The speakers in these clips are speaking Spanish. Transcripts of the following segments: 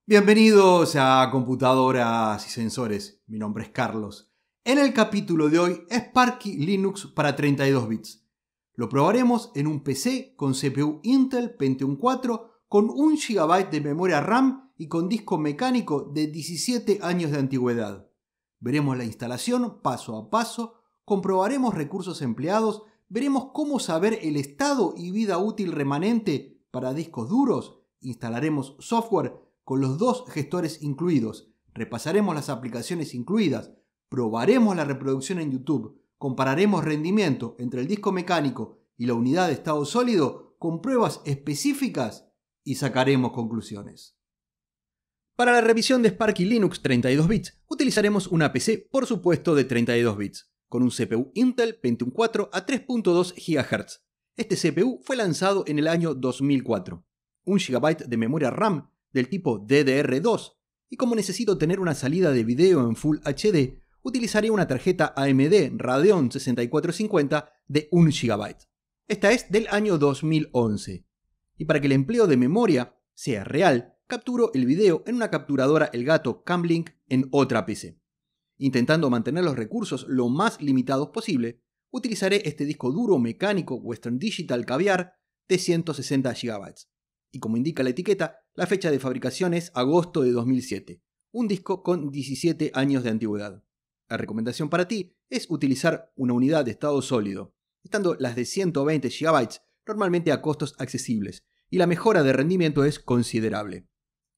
Bienvenidos a Computadoras y Sensores, mi nombre es Carlos. En el capítulo de hoy, Sparky Linux para 32 bits. Lo probaremos en un PC con CPU Intel Pentium 4 con 1 GB de memoria RAM y con disco mecánico de 17 años de antigüedad. Veremos la instalación paso a paso, comprobaremos recursos empleados, veremos cómo saber el estado y vida útil remanente para discos duros, instalaremos software con los dos gestores incluidos, repasaremos las aplicaciones incluidas, probaremos la reproducción en YouTube, compararemos rendimiento entre el disco mecánico y la unidad de estado sólido con pruebas específicas y sacaremos conclusiones. Para la revisión de Sparky Linux 32 bits, utilizaremos una PC, por supuesto, de 32 bits, con un CPU Intel Pentium 4 a 3.2 GHz. Este CPU fue lanzado en el año 2004. 1 GB de memoria RAM del tipo DDR2, y como necesito tener una salida de video en Full HD, utilizaré una tarjeta AMD Radeon 6450 de 1 GB. Esta es del año 2011. Y para que el empleo de memoria sea real, capturo el video en una capturadora Elgato Camlink en otra PC. Intentando mantener los recursos lo más limitados posible, utilizaré este disco duro mecánico Western Digital Caviar de 160 GB. Y como indica la etiqueta, la fecha de fabricación es agosto de 2007, un disco con 17 años de antigüedad. La recomendación para ti es utilizar una unidad de estado sólido, estando las de 120 GB normalmente a costos accesibles, y la mejora de rendimiento es considerable.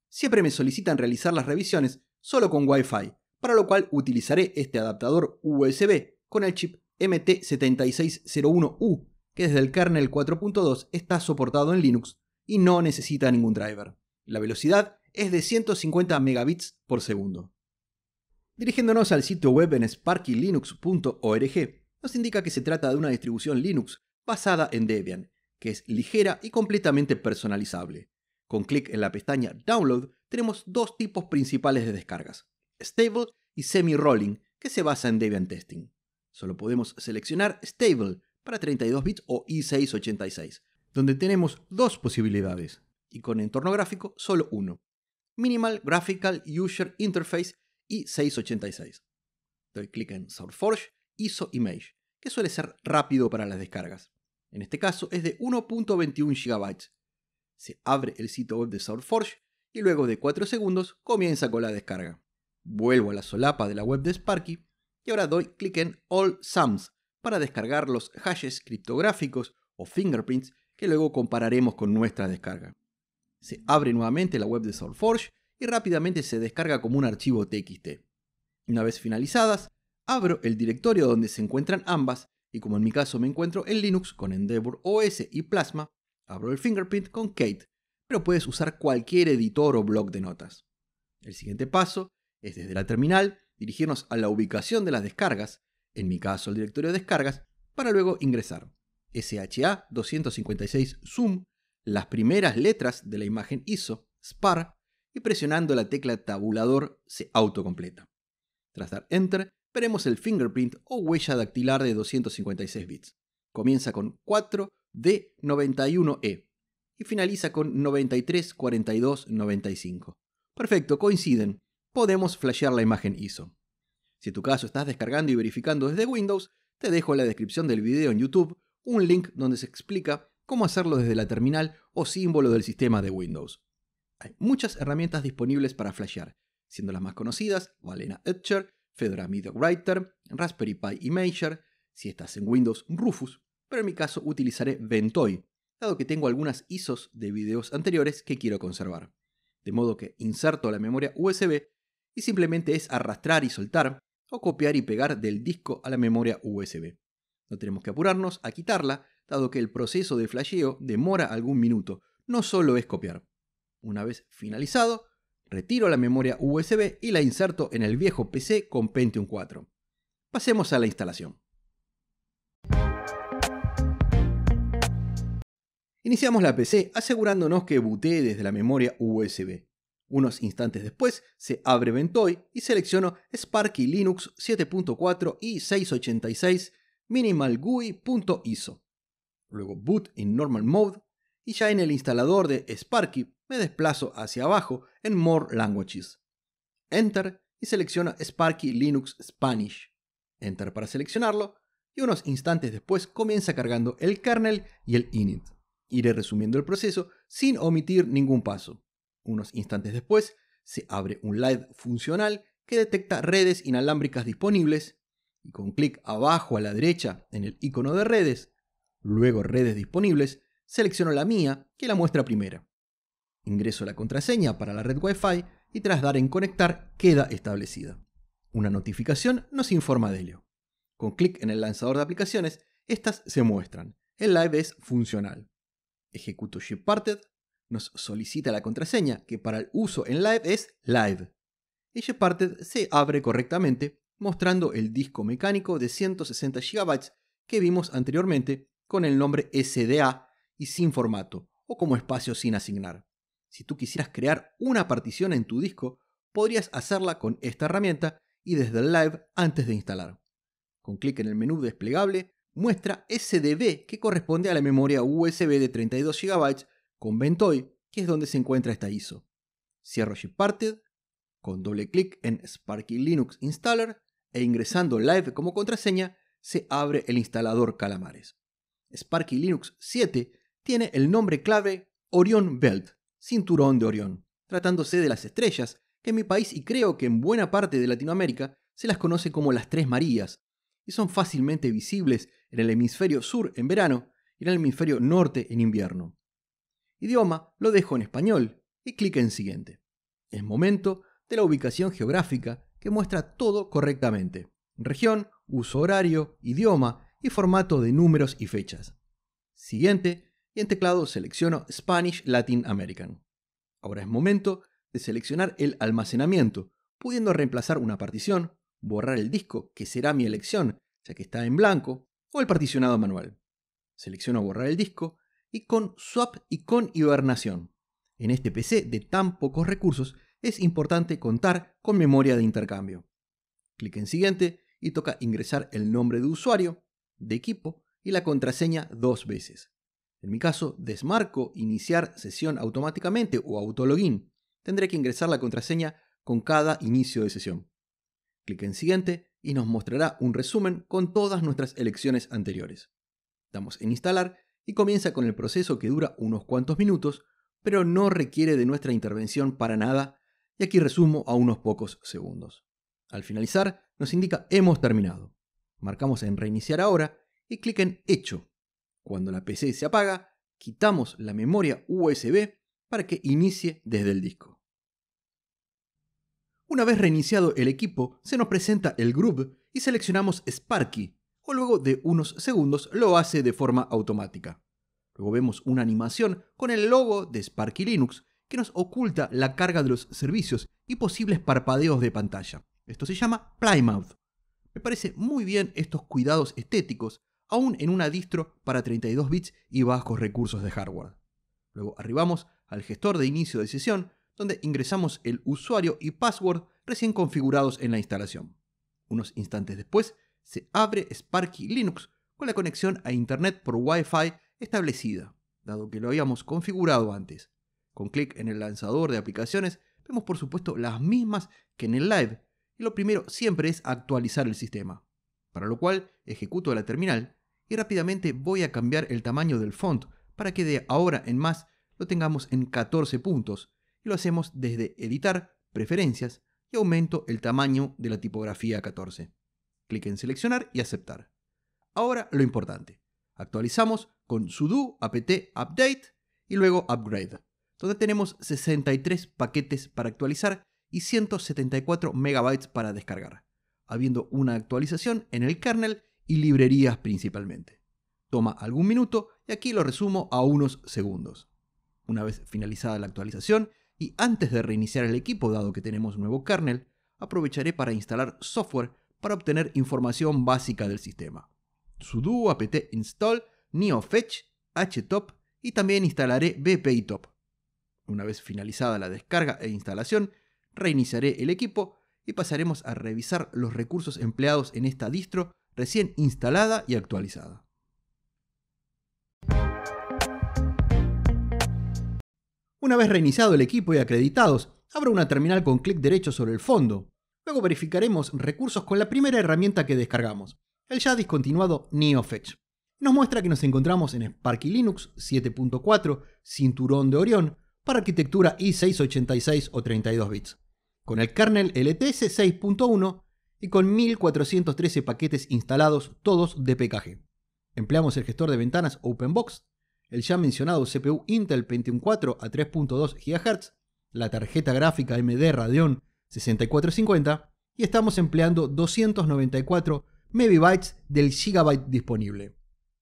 Siempre me solicitan realizar las revisiones solo con Wi-Fi, para lo cual utilizaré este adaptador USB con el chip MT7601U, que desde el kernel 4.2 está soportado en Linux y no necesita ningún driver. La velocidad es de 150 megabits por segundo. Dirigiéndonos al sitio web en sparkylinux.org, nos indica que se trata de una distribución Linux basada en Debian, que es ligera y completamente personalizable. Con clic en la pestaña Download tenemos dos tipos principales de descargas, Stable y Semi-Rolling, que se basa en Debian Testing. Solo podemos seleccionar Stable para 32 bits o i686, donde tenemos dos posibilidades, y con entorno gráfico solo uno, Minimal Graphical User Interface i686. Doy clic en SourceForge ISO Image, que suele ser rápido para las descargas. En este caso es de 1.21 GB. Se abre el sitio web de SourceForge y luego de 4 segundos comienza con la descarga. Vuelvo a la solapa de la web de Sparky y ahora doy clic en All SAMs para descargar los hashes criptográficos o fingerprints que luego compararemos con nuestra descarga. Se abre nuevamente la web de SourceForge y rápidamente se descarga como un archivo TXT. Una vez finalizadas, abro el directorio donde se encuentran ambas y como en mi caso me encuentro en Linux con Endeavour OS y Plasma, abro el fingerprint con Kate, pero puedes usar cualquier editor o bloc de notas. El siguiente paso es desde la terminal dirigirnos a la ubicación de las descargas, en mi caso el directorio de descargas, para luego ingresar SHA 256 zoom, las primeras letras de la imagen ISO, SPAR, y presionando la tecla tabulador se autocompleta. Tras dar Enter, veremos el fingerprint o huella dactilar de 256 bits. Comienza con 4D91E y finaliza con 934295. Perfecto, coinciden. Podemos flashear la imagen ISO. Si en tu caso estás descargando y verificando desde Windows, te dejo en la descripción del video en YouTube un link donde se explica cómo hacerlo desde la terminal o símbolo del sistema de Windows. Hay muchas herramientas disponibles para flashear, siendo las más conocidas Balena Etcher, Fedora Media Writer, Raspberry Pi Imager, si estás en Windows Rufus, pero en mi caso utilizaré Ventoy, dado que tengo algunas ISOs de videos anteriores que quiero conservar. De modo que inserto la memoria USB y simplemente es arrastrar y soltar o copiar y pegar del disco a la memoria USB. No tenemos que apurarnos a quitarla, dado que el proceso de flasheo demora algún minuto, no solo es copiar. Una vez finalizado, retiro la memoria USB y la inserto en el viejo PC con Pentium 4. Pasemos a la instalación. Iniciamos la PC asegurándonos que bootee desde la memoria USB. Unos instantes después se abre Ventoy y selecciono Sparky Linux 7.4 y 686 minimalgui.iso. Luego boot in normal mode y ya en el instalador de Sparky me desplazo hacia abajo en More Languages. Enter y selecciono Sparky Linux Spanish. Enter para seleccionarlo y unos instantes después comienza cargando el kernel y el init. Iré resumiendo el proceso sin omitir ningún paso. Unos instantes después se abre un live funcional que detecta redes inalámbricas disponibles y con clic abajo a la derecha en el icono de redes, luego redes disponibles, selecciono la mía que la muestra primera. Ingreso la contraseña para la red Wi-Fi y tras dar en conectar queda establecida. Una notificación nos informa de ello. Con clic en el lanzador de aplicaciones, estas se muestran. El live es funcional. Ejecuto Shipparted, nos solicita la contraseña que para el uso en live es live. Y Shipparted se abre correctamente mostrando el disco mecánico de 160 GB que vimos anteriormente con el nombre SDA y sin formato o como espacio sin asignar. Si tú quisieras crear una partición en tu disco, podrías hacerla con esta herramienta y desde el live antes de instalar. Con clic en el menú desplegable, muestra SDB que corresponde a la memoria USB de 32 GB con Ventoy, que es donde se encuentra esta ISO. Cierro Shipparted, con doble clic en Sparky Linux Installer e ingresando Live como contraseña, se abre el instalador Calamares. Sparky Linux 7 tiene el nombre clave Orion Belt, cinturón de Orión, tratándose de las estrellas, que en mi país y creo que en buena parte de Latinoamérica se las conoce como las Tres Marías, y son fácilmente visibles en el hemisferio sur en verano y en el hemisferio norte en invierno. Idioma lo dejo en español y clic en siguiente. Es momento de la ubicación geográfica que muestra todo correctamente. Región, uso horario, idioma y formato de números y fechas. Siguiente y en teclado selecciono Spanish Latin American. Ahora es momento de seleccionar el almacenamiento, pudiendo reemplazar una partición, borrar el disco, que será mi elección, ya que está en blanco, o el particionado manual. Selecciono borrar el disco y con swap y con hibernación. En este PC de tan pocos recursos es importante contar con memoria de intercambio. Clic en siguiente y toca ingresar el nombre de usuario, de equipo y la contraseña 2 veces. En mi caso, desmarco iniciar sesión automáticamente o autologin. Tendré que ingresar la contraseña con cada inicio de sesión. Clic en siguiente y nos mostrará un resumen con todas nuestras elecciones anteriores. Damos en instalar y comienza con el proceso que dura unos cuantos minutos, pero no requiere de nuestra intervención para nada, y aquí resumo a unos pocos segundos. Al finalizar nos indica hemos terminado. Marcamos en reiniciar ahora y clic en hecho. Cuando la PC se apaga, quitamos la memoria USB para que inicie desde el disco. Una vez reiniciado el equipo, se nos presenta el GRUB y seleccionamos Sparky, o luego de unos segundos lo hace de forma automática. Luego vemos una animación con el logo de Sparky Linux que nos oculta la carga de los servicios y posibles parpadeos de pantalla. Esto se llama Plymouth. Me parece muy bien estos cuidados estéticos, aún en una distro para 32 bits y bajos recursos de hardware. Luego arribamos al gestor de inicio de sesión, donde ingresamos el usuario y password recién configurados en la instalación. Unos instantes después, se abre Sparky Linux con la conexión a Internet por Wi-Fi establecida, dado que lo habíamos configurado antes. Con clic en el lanzador de aplicaciones, vemos por supuesto las mismas que en el Live, y lo primero siempre es actualizar el sistema, para lo cual ejecuto la terminal y rápidamente voy a cambiar el tamaño del font para que de ahora en más lo tengamos en 14 puntos, y lo hacemos desde Editar, Preferencias, y aumento el tamaño de la tipografía a 14. Clic en Seleccionar y Aceptar. Ahora lo importante. Actualizamos con sudo apt update y luego upgrade, donde tenemos 63 paquetes para actualizar y 174 megabytes para descargar, habiendo una actualización en el kernel y librerías principalmente. Toma algún minuto y aquí lo resumo a unos segundos. Una vez finalizada la actualización y antes de reiniciar el equipo, dado que tenemos nuevo kernel, aprovecharé para instalar software para obtener información básica del sistema. Sudo apt install neofetch htop y también instalaré bpitop. Una vez finalizada la descarga e instalación, reiniciaré el equipo y pasaremos a revisar los recursos empleados en esta distro recién instalada y actualizada. Una vez reiniciado el equipo y acreditados, abra una terminal con clic derecho sobre el fondo. Luego verificaremos recursos con la primera herramienta que descargamos, el ya discontinuado NeoFetch. Nos muestra que nos encontramos en Sparky Linux 7.4 Cinturón de Orión para arquitectura i686 o 32 bits, con el kernel LTS 6.1 y con 1413 paquetes instalados, todos de PKG. Empleamos el gestor de ventanas OpenBox, el ya mencionado CPU Intel Pentium 4 a 3.2 GHz, la tarjeta gráfica AMD Radeon 6450 y estamos empleando 294 MB del Gigabyte disponible.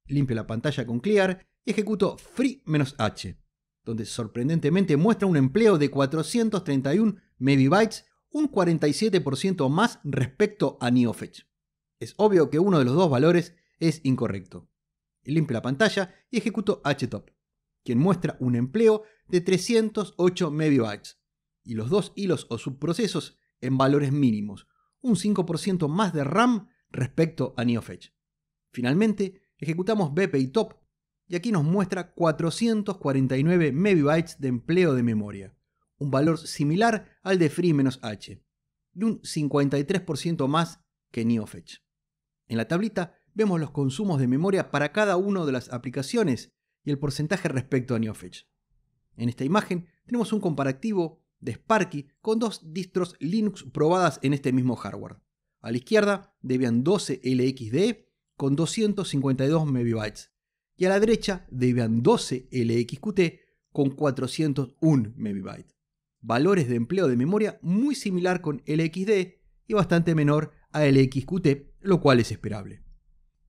Limpio la pantalla con Clear y ejecuto free-h, donde sorprendentemente muestra un empleo de 431 MB, un 47% más respecto a NeoFetch. Es obvio que uno de los dos valores es incorrecto. Limpio la pantalla y ejecuto htop, quien muestra un empleo de 308 MB, y los dos hilos o subprocesos en valores mínimos, un 5% más de RAM respecto a NeoFetch. Finalmente, ejecutamos bpytop y aquí nos muestra 449 MB de empleo de memoria, un valor similar al de free-h, y un 53% más que NeoFetch. En la tablita vemos los consumos de memoria para cada una de las aplicaciones y el porcentaje respecto a NeoFetch. En esta imagen tenemos un comparativo de Sparky con dos distros Linux probadas en este mismo hardware. A la izquierda Debian 12 LXDE con 252 MB y a la derecha Debian 12 LXQT con 401 MB. Valores de empleo de memoria muy similar con LXDE y bastante menor a LXQT, lo cual es esperable.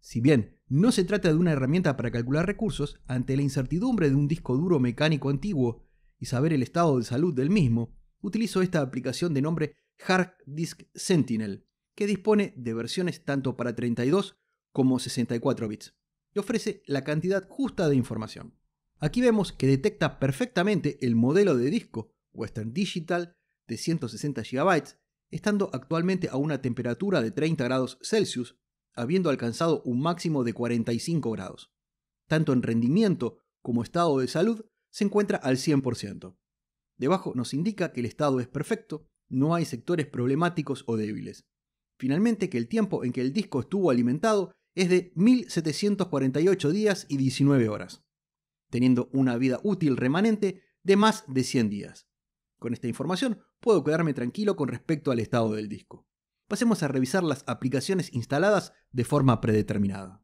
Si bien no se trata de una herramienta para calcular recursos, ante la incertidumbre de un disco duro mecánico antiguo y saber el estado de salud del mismo, utilizo esta aplicación de nombre Hard Disk Sentinel, que dispone de versiones tanto para 32 como 64 bits, y ofrece la cantidad justa de información. Aquí vemos que detecta perfectamente el modelo de disco Western Digital de 160 GB, estando actualmente a una temperatura de 30 grados Celsius, habiendo alcanzado un máximo de 45 grados. Tanto en rendimiento como estado de salud se encuentra al 100%. Debajo nos indica que el estado es perfecto, no hay sectores problemáticos o débiles. Finalmente, que el tiempo en que el disco estuvo alimentado es de 1748 días y 19 horas, teniendo una vida útil remanente de más de 100 días. Con esta información puedo quedarme tranquilo con respecto al estado del disco. Pasemos a revisar las aplicaciones instaladas de forma predeterminada.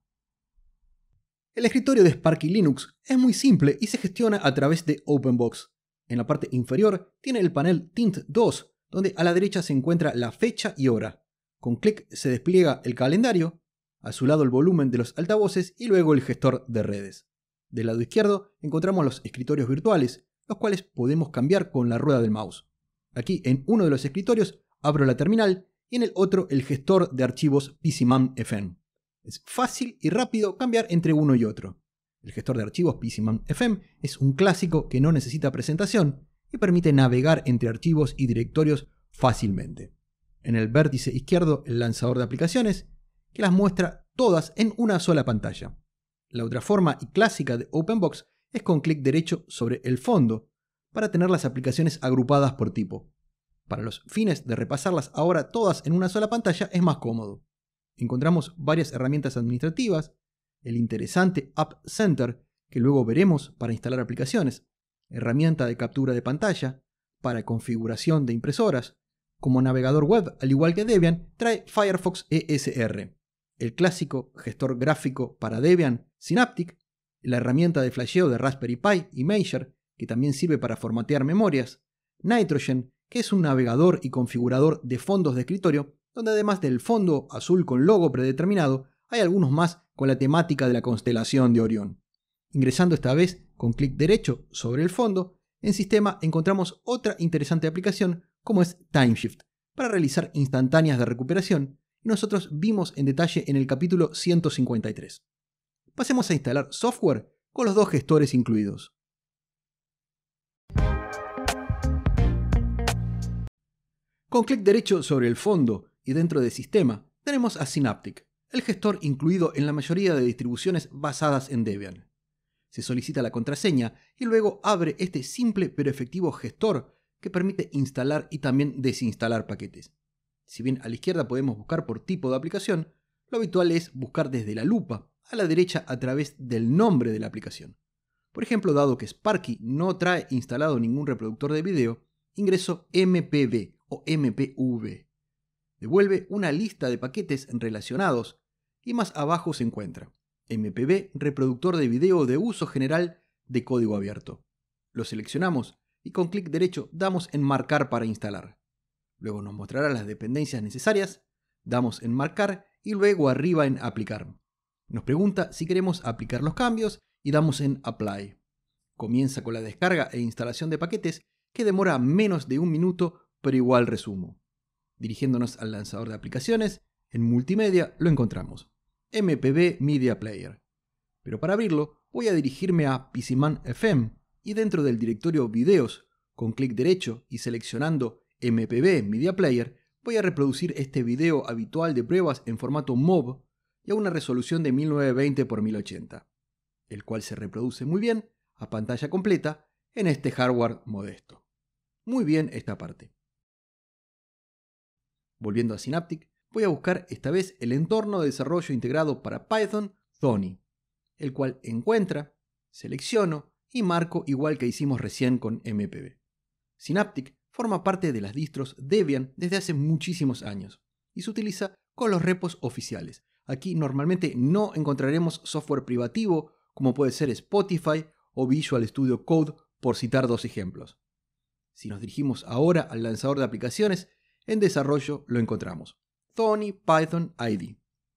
El escritorio de Sparky Linux es muy simple y se gestiona a través de OpenBox. En la parte inferior tiene el panel Tint 2, donde a la derecha se encuentra la fecha y hora. Con clic se despliega el calendario, a su lado el volumen de los altavoces y luego el gestor de redes. Del lado izquierdo encontramos los escritorios virtuales, los cuales podemos cambiar con la rueda del mouse. Aquí en uno de los escritorios abro la terminal y en el otro el gestor de archivos PCMan-FM. Es fácil y rápido cambiar entre uno y otro. El gestor de archivos PCMan-FM es un clásico que no necesita presentación y permite navegar entre archivos y directorios fácilmente. En el vértice izquierdo el lanzador de aplicaciones, que las muestra todas en una sola pantalla. La otra forma y clásica de OpenBox es con clic derecho sobre el fondo, para tener las aplicaciones agrupadas por tipo. Para los fines de repasarlas ahora todas en una sola pantalla es más cómodo. Encontramos varias herramientas administrativas, el interesante App Center, que luego veremos para instalar aplicaciones, herramienta de captura de pantalla, para configuración de impresoras. Como navegador web, al igual que Debian, trae Firefox ESR, el clásico gestor gráfico para Debian Synaptic, la herramienta de flasheo de Raspberry Pi y Mager, que también sirve para formatear memorias, Nitrogen, que es un navegador y configurador de fondos de escritorio, donde además del fondo azul con logo predeterminado, hay algunos más con la temática de la constelación de Orión. Ingresando esta vez con clic derecho sobre el fondo, en sistema encontramos otra interesante aplicación como es Timeshift, para realizar instantáneas de recuperación, y nosotros vimos en detalle en el capítulo 153. Pasemos a instalar software con los dos gestores incluidos. Con clic derecho sobre el fondo y dentro de Sistema, tenemos a Synaptic, el gestor incluido en la mayoría de distribuciones basadas en Debian. Se solicita la contraseña y luego abre este simple pero efectivo gestor que permite instalar y también desinstalar paquetes. Si bien a la izquierda podemos buscar por tipo de aplicación, lo habitual es buscar desde la lupa a la derecha a través del nombre de la aplicación. Por ejemplo, dado que Sparky no trae instalado ningún reproductor de video, ingreso MPV o MPV. Devuelve una lista de paquetes relacionados y más abajo se encuentra MPV, reproductor de video de uso general de código abierto. Lo seleccionamos y con clic derecho damos en marcar para instalar. Luego nos mostrará las dependencias necesarias, damos en marcar y luego arriba en aplicar. Nos pregunta si queremos aplicar los cambios y damos en apply. Comienza con la descarga e instalación de paquetes que demora menos de un minuto, pero igual resumo. Dirigiéndonos al lanzador de aplicaciones, en multimedia lo encontramos. MPV Media Player. Pero para abrirlo voy a dirigirme a PCman FM y dentro del directorio videos, con clic derecho y seleccionando MPV Media Player, voy a reproducir este video habitual de pruebas en formato MOV y a una resolución de 1920 x 1080, el cual se reproduce muy bien a pantalla completa en este hardware modesto. Muy bien esta parte. Volviendo a Synaptic, voy a buscar esta vez el entorno de desarrollo integrado para Python Thonny, el cual encuentra, selecciono y marco igual que hicimos recién con MPV. Synaptic forma parte de las distros Debian desde hace muchísimos años y se utiliza con los repos oficiales. Aquí normalmente no encontraremos software privativo como puede ser Spotify o Visual Studio Code, por citar dos ejemplos. Si nos dirigimos ahora al lanzador de aplicaciones, en desarrollo lo encontramos Thonny Python ID,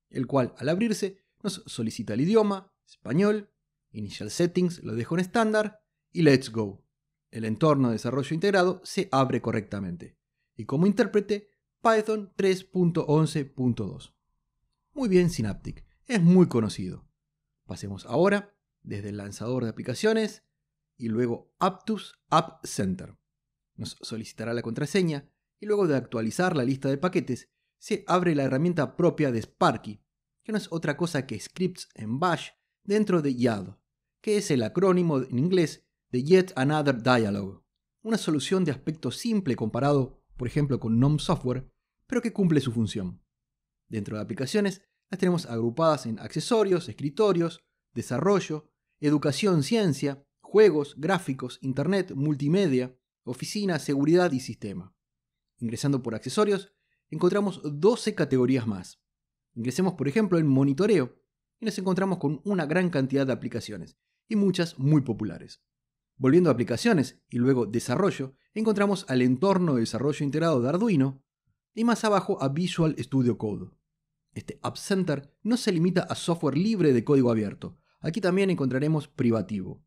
el cual al abrirse nos solicita el idioma, español, Initial Settings lo dejo en estándar y Let's Go. El entorno de desarrollo integrado se abre correctamente y como intérprete Python 3.11.2. Muy bien Synaptic, es muy conocido. Pasemos ahora desde el lanzador de aplicaciones y luego Aptus App Center. Nos solicitará la contraseña y luego de actualizar la lista de paquetes se abre la herramienta propia de Sparky, que no es otra cosa que scripts en bash dentro de YAD, que es el acrónimo en inglés de Yet Another Dialog, una solución de aspecto simple comparado, por ejemplo, con GNOME Software, pero que cumple su función. Dentro de aplicaciones las tenemos agrupadas en accesorios, escritorios, desarrollo, educación, ciencia, juegos, gráficos, internet, multimedia, oficina, seguridad y sistema. Ingresando por accesorios, encontramos 12 categorías más. Ingresemos por ejemplo en monitoreo y nos encontramos con una gran cantidad de aplicaciones y muchas muy populares. Volviendo a aplicaciones y luego desarrollo, encontramos al entorno de desarrollo integrado de Arduino y más abajo a Visual Studio Code. Este App Center no se limita a software libre de código abierto, aquí también encontraremos privativo.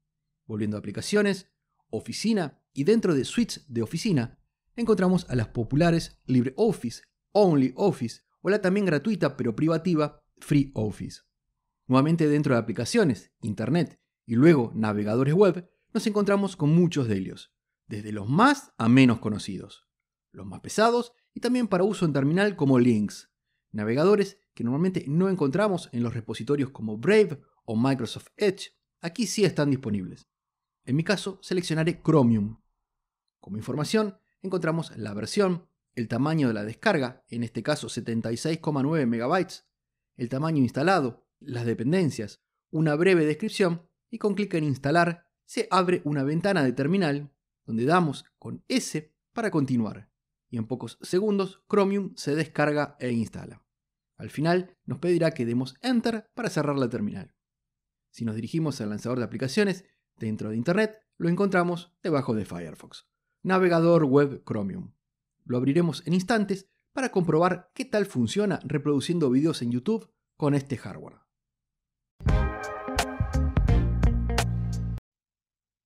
Volviendo a aplicaciones, oficina y dentro de suites de oficina encontramos a las populares LibreOffice, OnlyOffice o la también gratuita pero privativa FreeOffice. Nuevamente dentro de aplicaciones, internet y luego navegadores web nos encontramos con muchos de ellos, desde los más a menos conocidos, los más pesados y también para uso en terminal como Lynx, navegadores que normalmente no encontramos en los repositorios como Brave o Microsoft Edge, aquí sí están disponibles. En mi caso seleccionaré Chromium. Como información encontramos la versión, el tamaño de la descarga, en este caso 76,9 MB, el tamaño instalado, las dependencias, una breve descripción y con clic en instalar se abre una ventana de terminal donde damos con S para continuar y en pocos segundos Chromium se descarga e instala. Al final nos pedirá que demos Enter para cerrar la terminal. Si nos dirigimos al lanzador de aplicaciones, dentro de Internet lo encontramos debajo de Firefox. Navegador web Chromium. Lo abriremos en instantes para comprobar qué tal funciona reproduciendo videos en YouTube con este hardware.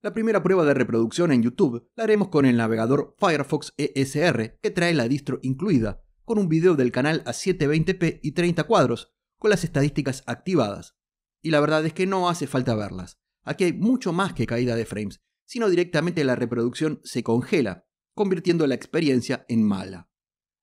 La primera prueba de reproducción en YouTube la haremos con el navegador Firefox ESR que trae la distro incluida, con un video del canal a 720p y 30 cuadros, con las estadísticas activadas. Y la verdad es que no hace falta verlas. Aquí hay mucho más que caída de frames, sino directamente la reproducción se congela, convirtiendo la experiencia en mala.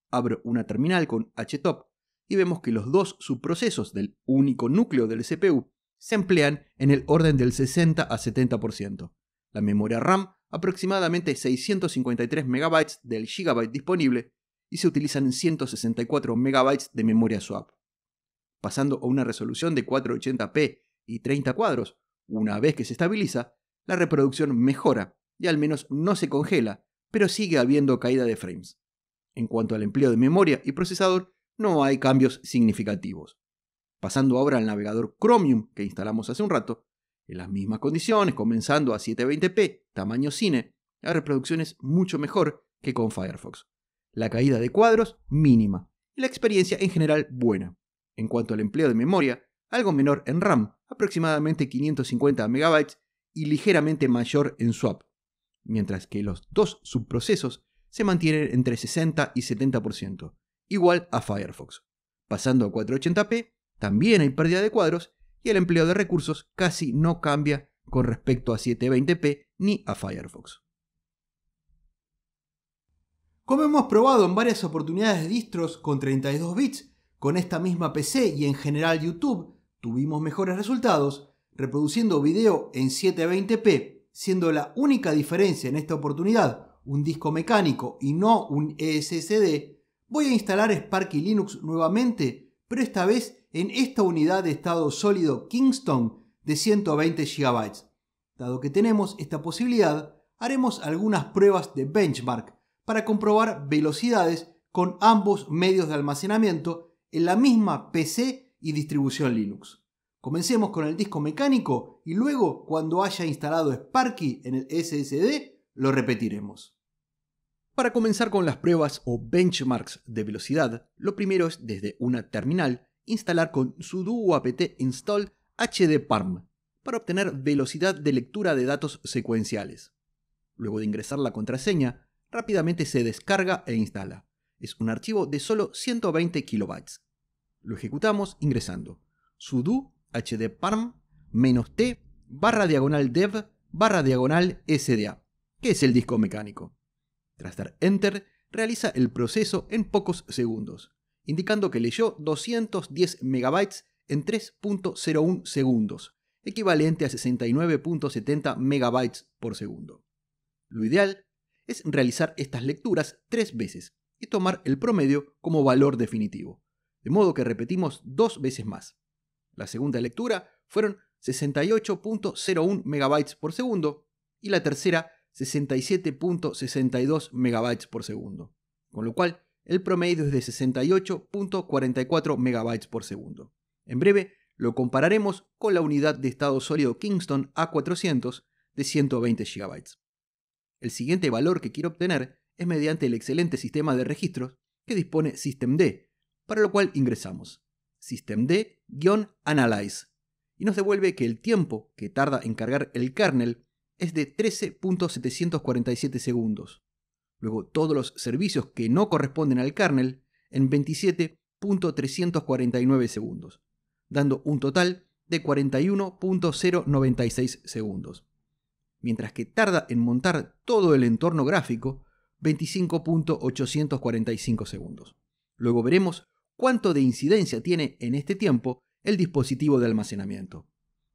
Abro una terminal con htop y vemos que los dos subprocesos del único núcleo del CPU se emplean en el orden del 60 a 70%. La memoria RAM, aproximadamente 653 MB del GB disponible, y se utilizan 164 MB de memoria swap. Pasando a una resolución de 480p y 30 cuadros, una vez que se estabiliza, la reproducción mejora y al menos no se congela, pero sigue habiendo caída de frames. En cuanto al empleo de memoria y procesador, no hay cambios significativos. Pasando ahora al navegador Chromium que instalamos hace un rato, en las mismas condiciones, comenzando a 720p, tamaño cine, la reproducción es mucho mejor que con Firefox. La caída de cuadros, mínima, y la experiencia en general buena. En cuanto al empleo de memoria, algo menor en RAM, aproximadamente 550 MB, y ligeramente mayor en swap, mientras que los dos subprocesos se mantienen entre 60 y 70%, igual a Firefox. Pasando a 480p, también hay pérdida de cuadros y el empleo de recursos casi no cambia con respecto a 720p ni a Firefox. Como hemos probado en varias oportunidades de distros con 32 bits, con esta misma PC y en general YouTube, tuvimos mejores resultados reproduciendo video en 720p, siendo la única diferencia en esta oportunidad un disco mecánico y no un SSD. Voy a instalar Sparky Linux nuevamente, pero esta vez en esta unidad de estado sólido Kingston de 120 GB. Dado que tenemos esta posibilidad, haremos algunas pruebas de benchmark para comprobar velocidades con ambos medios de almacenamiento en la misma PC y distribución Linux. Comencemos con el disco mecánico y luego, cuando haya instalado Sparky en el SSD, lo repetiremos. Para comenzar con las pruebas o benchmarks de velocidad, lo primero es desde una terminal instalar con sudo apt install hdparm para obtener velocidad de lectura de datos secuenciales. Luego de ingresar la contraseña, rápidamente se descarga e instala. Es un archivo de solo 120 KB. Lo ejecutamos ingresando sudo hdparm -t /dev/sda, que es el disco mecánico. Tras dar Enter, realiza el proceso en pocos segundos, indicando que leyó 210 MB en 3.01 segundos, equivalente a 69.70 MB por segundo. Lo ideal es realizar estas lecturas 3 veces y tomar el promedio como valor definitivo, de modo que repetimos 2 veces más. La segunda lectura fueron 68.01 MB por segundo y la tercera 67.62 MB por segundo, con lo cual el promedio es de 68.44 MB por segundo. En breve lo compararemos con la unidad de estado sólido Kingston A400 de 120 GB. El siguiente valor que quiero obtener es mediante el excelente sistema de registros que dispone systemd, para lo cual ingresamos systemd-analyze y nos devuelve que el tiempo que tarda en cargar el kernel es de 13.747 segundos. Luego todos los servicios que no corresponden al kernel en 27.349 segundos, dando un total de 41.096 segundos. Mientras que tarda en montar todo el entorno gráfico 25.845 segundos. Luego veremos cuánto de incidencia tiene en este tiempo el dispositivo de almacenamiento.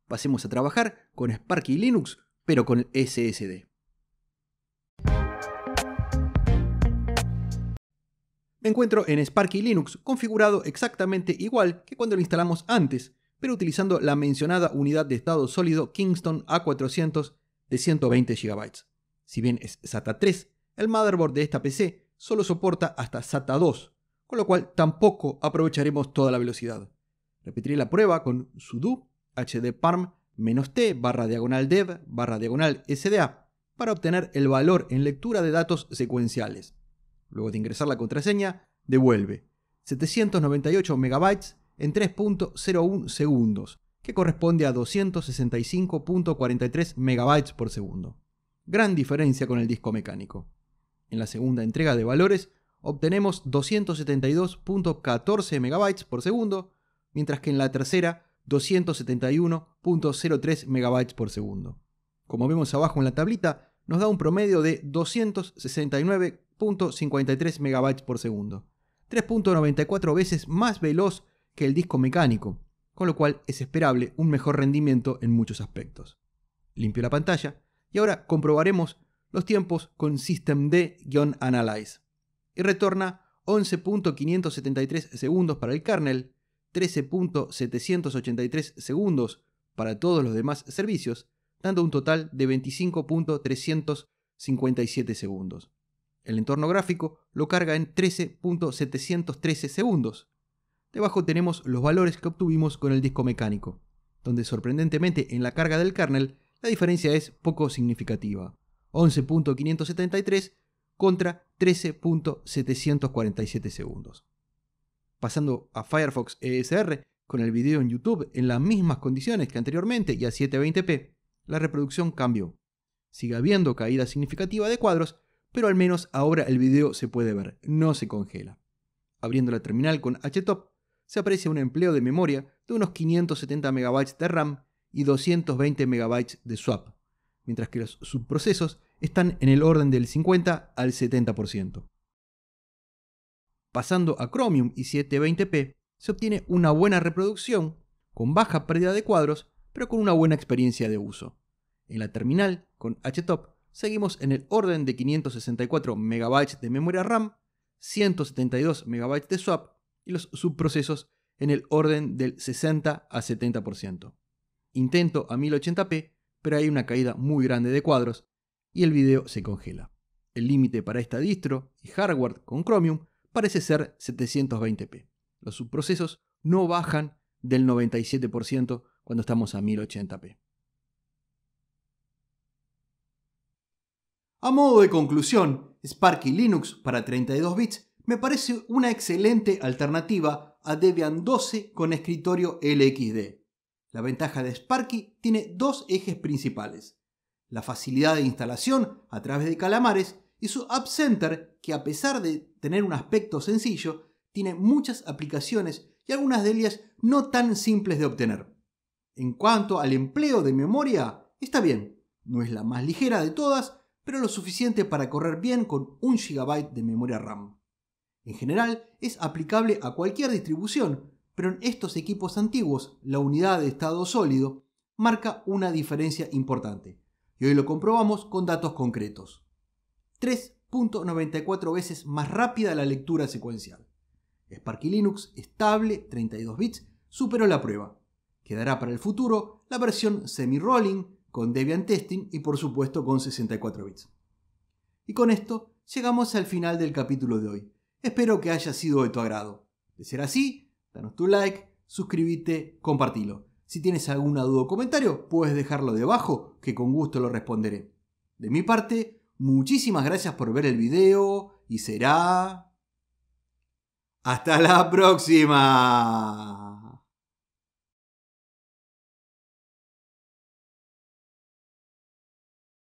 Pasemos a trabajar con Sparky Linux, pero con el SSD. Me encuentro en Sparky Linux configurado exactamente igual que cuando lo instalamos antes, pero utilizando la mencionada unidad de estado sólido Kingston A400 de 120 GB. Si bien es SATA 3, el motherboard de esta PC solo soporta hasta SATA 2, con lo cual tampoco aprovecharemos toda la velocidad. Repetiré la prueba con sudo hdparm -t /dev/sda para obtener el valor en lectura de datos secuenciales. Luego de ingresar la contraseña, devuelve 798 MB en 3.01 segundos, que corresponde a 265.43 MB por segundo. Gran diferencia con el disco mecánico. En la segunda entrega de valores obtenemos 272.14 MB por segundo, mientras que en la tercera 271.03 MB por segundo. Como vemos abajo en la tablita, nos da un promedio de 269.53 MB por segundo, 3.94 veces más veloz que el disco mecánico, con lo cual es esperable un mejor rendimiento en muchos aspectos. Limpio la pantalla y ahora comprobaremos los tiempos con systemd-analyze y retorna 11.573 segundos para el kernel, 13.783 segundos para todos los demás servicios, dando un total de 25.357 segundos. El entorno gráfico lo carga en 13.713 segundos. Debajo tenemos los valores que obtuvimos con el disco mecánico, donde sorprendentemente en la carga del kernel la diferencia es poco significativa, 11.573 contra 13.747 segundos. Pasando a Firefox ESR con el video en YouTube en las mismas condiciones que anteriormente y a 720p, la reproducción cambió. Sigue habiendo caída significativa de cuadros, pero al menos ahora el video se puede ver, no se congela. Abriendo la terminal con htop, se aprecia un empleo de memoria de unos 570 MB de RAM y 220 MB de swap, mientras que los subprocesos están en el orden del 50 al 70%. Pasando a Chromium y 720p, se obtiene una buena reproducción, con baja pérdida de cuadros, pero con una buena experiencia de uso. En la terminal, con htop, seguimos en el orden de 564 MB de memoria RAM, 172 MB de swap y los subprocesos en el orden del 60 a 70%. Intento a 1080p, pero hay una caída muy grande de cuadros y el video se congela. El límite para esta distro y hardware con Chromium parece ser 720p. Los subprocesos no bajan del 97% cuando estamos a 1080p. A modo de conclusión, Sparky Linux para 32 bits me parece una excelente alternativa a Debian 12 con escritorio LXD. La ventaja de Sparky tiene dos ejes principales: la facilidad de instalación a través de calamares y su App Center, que a pesar de tener un aspecto sencillo, tiene muchas aplicaciones y algunas de ellas no tan simples de obtener. En cuanto al empleo de memoria, está bien, no es la más ligera de todas, pero lo suficiente para correr bien con 1 GB de memoria RAM. En general es aplicable a cualquier distribución, pero en estos equipos antiguos la unidad de estado sólido marca una diferencia importante, y hoy lo comprobamos con datos concretos. 3.94 veces más rápida la lectura secuencial. Sparky Linux estable 32 bits superó la prueba. Quedará para el futuro la versión semi-rolling con Debian Testing y por supuesto con 64 bits. Y con esto llegamos al final del capítulo de hoy. Espero que haya sido de tu agrado. De ser así, danos tu like, suscríbete, compartilo. Si tienes alguna duda o comentario, puedes dejarlo debajo, que con gusto lo responderé. De mi parte, muchísimas gracias por ver el video y será... ¡hasta la próxima!